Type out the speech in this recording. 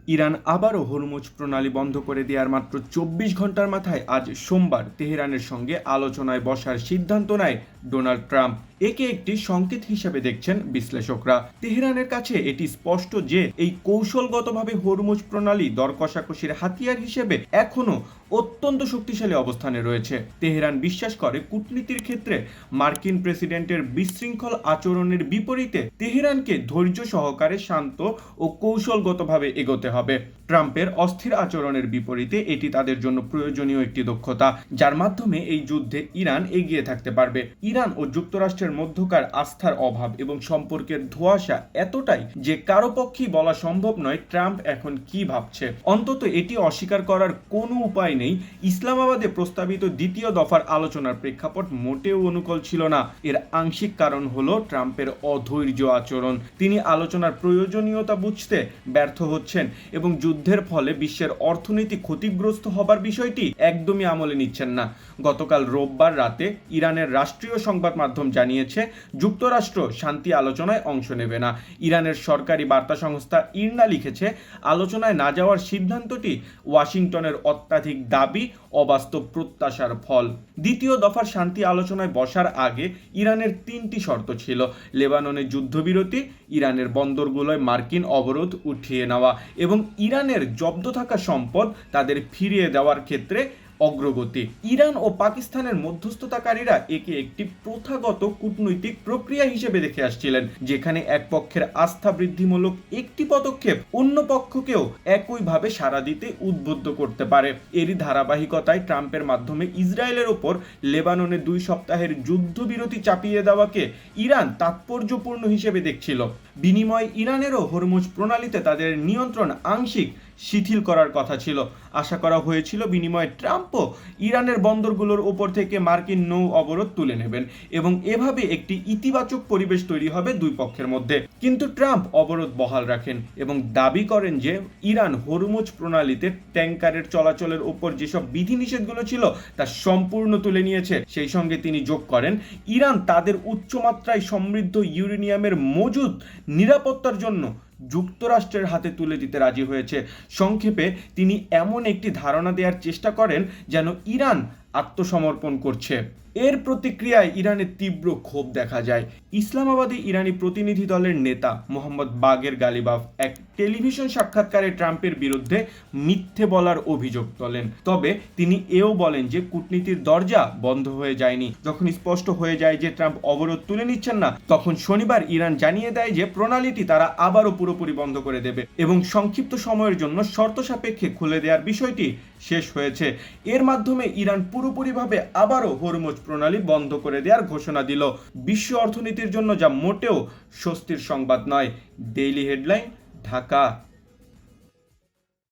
Iran আবারও Hormuz প্রণালী বন্ধ করে দেওয়ার মাত্র ২৪ ঘন্টার মাথায় আজ সোমবার তেহরানের সঙ্গে আলোচনায় বসার সিদ্ধান্ত নেয় ডোনাল্ড ট্রাম্প। একে একটি সংকেত হিসেবে দেখছেন বিশ্লেষকরা। তেহরানের কাছে এটি স্পষ্ট যে এই কৌশলগতভাবে হরমুজ প্রণালী দর কষাকষির হাতিয়ার হিসেবে এখনও অত্যন্ত শক্তিশালী অবস্থানে রয়েছে। তেহরান বিশ্বাস করে কূটনীতির ক্ষেত্রে মার্কিন প্রেসিডেন্টের বিশৃঙ্খল আচরণের বিপরীতে তেহরানকে ধৈর্য সহকারে শান্ত ও কৌশলগতভাবে এগোতে হবে। ট্রাম্পের অস্থির আচরণের বিপরীতে এটি তাদের জন্য প্রয়োজনীয় একটি দক্ষতা, যার মাধ্যমে এই যুদ্ধে ইরান এগিয়ে থাকতে পারবে। ইরান ও যুক্তরাষ্ট্রের মধ্যকার আস্থার অভাব এবং সম্পর্কের ধোঁয়াশা এতটাই যে কারো পক্ষেই বলা সম্ভব নয় ট্রাম্প এখন কি ভাবছে। অন্তত এটি অস্বীকার করার কোনো উপায় নেই, ইসলামাবাদে প্রস্তাবিত দ্বিতীয় দফার আলোচনার প্রেক্ষাপট মোটেও অনুকূল ছিল না। এর আংশিক কারণ হলো ট্রাম্পের অধৈর্য আচরণ। তিনি আলোচনার প্রয়োজনীয়তা বুঝতে ব্যর্থ হচ্ছেন এবং যুদ্ধের ফলে বিশ্বের অর্থনীতি ক্ষতিগ্রস্ত হবার বিষয়টি একদমই আমলে নিচ্ছেন না। গতকাল রোববার রাতে ইরানের রাষ্ট্রীয় সংবাদ মাধ্যম জানিয়েছে যুক্তরাষ্ট্র শান্তি আলোচনায় অংশ নেবে না। ইরানের সরকারি বার্তা সংস্থা ইরনা লিখেছে, আলোচনায় না যাওয়ার সিদ্ধান্তটি ওয়াশিংটনের অত্যাধিক দাবি, অবাস্তব প্রত্যাশার ফল। দ্বিতীয় দফার শান্তি আলোচনায় বসার আগে ইরানের ৩টি শর্ত ছিল: লেবাননে যুদ্ধবিরতি, ইরানের বন্দরগুলোয় মার্কিন অবরোধ উঠিয়ে নেওয়া এবং ইরানের জব্দ থাকা সম্পদ তাদের ফিরিয়ে দেওয়ার ক্ষেত্রে অগ্রগতি। ইরান ও পাকিস্তানের মধ্যস্থতাকারীরা একে একটি প্রথাগত কূটনৈতিক প্রক্রিয়া হিসেবে দেখে আসছিলেন, যেখানে এক পক্ষের আস্থা বৃদ্ধিমূলক একটি পদক্ষেপ অন্য পক্ষকেও একইভাবে সাড়া দিতে উদ্বুদ্ধ করতে পারে। এরই ধারাবাহিকতায় ট্রাম্পের মাধ্যমে ইসরায়েলের ওপর লেবাননে ২ সপ্তাহের যুদ্ধবিরতি চাপিয়ে দেওয়াকে ইরান তাৎপর্যপূর্ণ হিসেবে দেখছিল। বিনিময়ে ইরানেরও হরমুজ প্রণালীতে তাদের নিয়ন্ত্রণ আংশিক শিথিল করার কথা ছিল। আশা করা হয়েছিল বিনিময়ে ট্রাম্পও ইরানের বন্দরগুলোর ওপর থেকে মার্কিন নৌ অবরোধ তুলে নেবেন এবং এভাবে একটি ইতিবাচক পরিবেশ তৈরি হবে দুই পক্ষের মধ্যে। কিন্তু ট্রাম্প অবরোধ বহাল রাখেন এবং দাবি করেন যে ইরান হরমুজ প্রণালীতে ট্যাঙ্কারের চলাচলের উপর যেসব বিধিনিষেধগুলো ছিল তা সম্পূর্ণ তুলে নিয়েছে। সেই সঙ্গে তিনি যোগ করেন, ইরান তাদের উচ্চমাত্রায় সমৃদ্ধ ইউরেনিয়ামের মজুদ নিরাপত্তার জন্য যুক্তরাষ্ট্রের হাতে তুলে দিতে রাজি হয়েছে। সংক্ষেপে তিনি এমন একটি ধারণা দেওয়ার চেষ্টা করেন যেন ইরান আত্মসমর্পণ করছে। এর প্রতিক্রিয়ায় ইরানের তীব্র ক্ষোভ দেখা যায়। ইসলামাবাদে ইরানি প্রতিনিধি দলের নেতা মোহাম্মদ বাগের গালিবাফ এক টেলিভিশন সাক্ষাৎকারে ট্রাম্পের বিরুদ্ধে মিথ্যে বলার অভিযোগ তোলেন। তবে তিনি এও বলেন যে কূটনীতির দরজা বন্ধ হয়ে যায়নি। যখন স্পষ্ট হয়ে যায় যে ট্রাম্প অবরোধ তুলে নিচ্ছেন না, তখন শনিবার ইরান জানিয়ে দেয় যে প্রণালীটি তারা আবারও পুরোপুরি বন্ধ করে দেবে এবং সংক্ষিপ্ত সময়ের জন্য শর্ত সাপেক্ষে খুলে দেওয়ার বিষয়টি শেষ হয়েছে। এর মাধ্যমে ইরান পুরোপুরিভাবে আবারও হরমুজ প্রণালী বন্ধ করে দেওয়ার ঘোষণা দিল। বিশ্ব অর্থনীতির জন্য যা মোটেও স্বস্তির সংবাদ নয়। Daily headline, Dhaka.